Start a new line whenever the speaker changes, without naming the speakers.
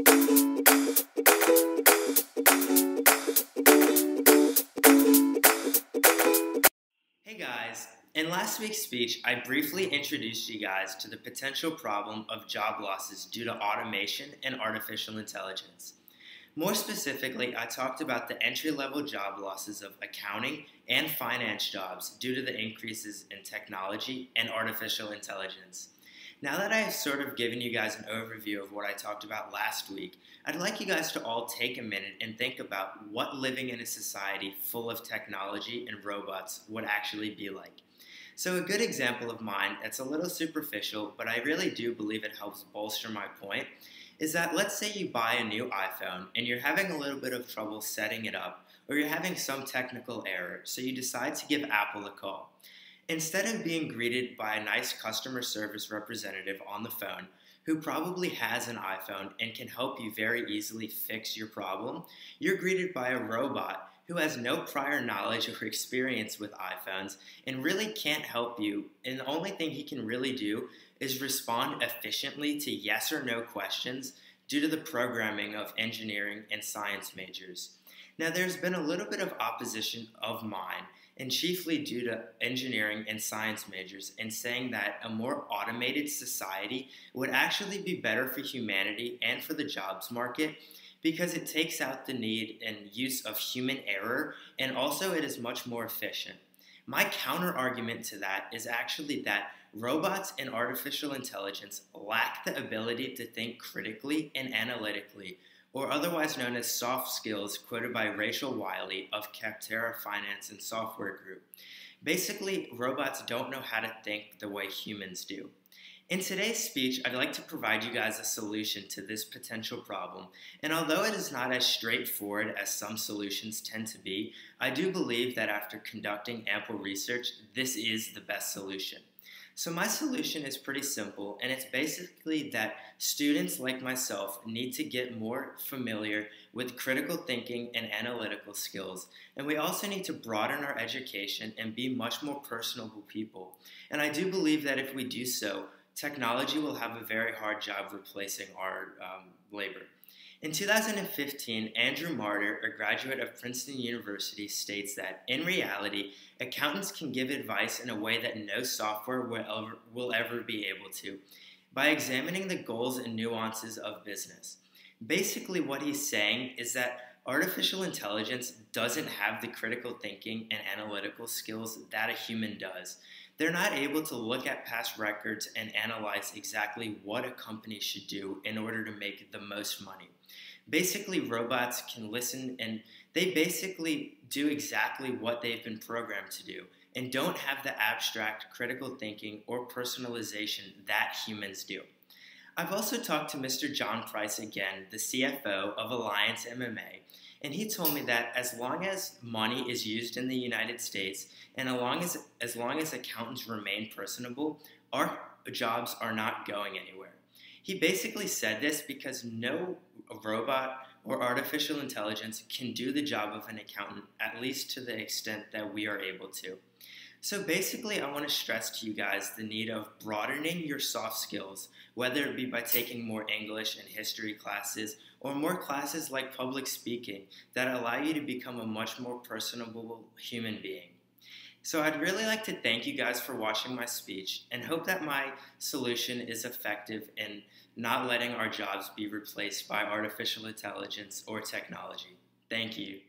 Hey guys, in last week's speech, I briefly introduced you guys to the potential problem of job losses due to automation and artificial intelligence. More specifically, I talked about the entry-level job losses of accounting and finance jobs due to the increases in technology and artificial intelligence. Now that I have sort of given you guys an overview of what I talked about last week, I'd like you guys to all take a minute and think about what living in a society full of technology and robots would actually be like. So a good example of mine that's a little superficial, but I really do believe it helps bolster my point, is that let's say you buy a new iPhone and you're having a little bit of trouble setting it up, or you're having some technical error, so you decide to give Apple a call. Instead of being greeted by a nice customer service representative on the phone who probably has an iPhone and can help you very easily fix your problem, you're greeted by a robot who has no prior knowledge or experience with iPhones and really can't help you, and the only thing he can really do is respond efficiently to yes or no questions due to the programming of engineering and science majors. Now, there's been a little bit of opposition of mine, and chiefly due to engineering and science majors, in saying that a more automated society would actually be better for humanity and for the jobs market because it takes out the need and use of human error, and also it is much more efficient. My counter argument to that is actually that robots and artificial intelligence lack the ability to think critically and analytically, or otherwise known as soft skills, quoted by Rachel Wiley of Capterra Finance and Software Group. Basically, robots don't know how to think the way humans do. In today's speech, I'd like to provide you guys a solution to this potential problem, and although it is not as straightforward as some solutions tend to be, I do believe that after conducting ample research, this is the best solution. So my solution is pretty simple, and it's basically that students like myself need to get more familiar with critical thinking and analytical skills, and we also need to broaden our education and be much more personable people. And I do believe that if we do so, technology will have a very hard job replacing our labor. In 2015, Andrew Marder, a graduate of Princeton University, states that, in reality, accountants can give advice in a way that no software will ever be able to, by examining the goals and nuances of business. Basically, what he's saying is that artificial intelligence doesn't have the critical thinking and analytical skills that a human does. They're not able to look at past records and analyze exactly what a company should do in order to make the most money. Basically, robots can listen and they basically do exactly what they've been programmed to do and don't have the abstract critical thinking or personalization that humans do. I've also talked to Mr. John Price again, the CFO of Alliance MMA, and he told me that as long as money is used in the United States and as long as accountants remain personable, our jobs are not going anywhere. He basically said this because no robot or artificial intelligence can do the job of an accountant, at least to the extent that we are able to. So basically, I want to stress to you guys the need of broadening your soft skills, whether it be by taking more English and history classes, or more classes like public speaking that allow you to become a much more personable human being. So I'd really like to thank you guys for watching my speech and hope that my solution is effective in not letting our jobs be replaced by artificial intelligence or technology. Thank you.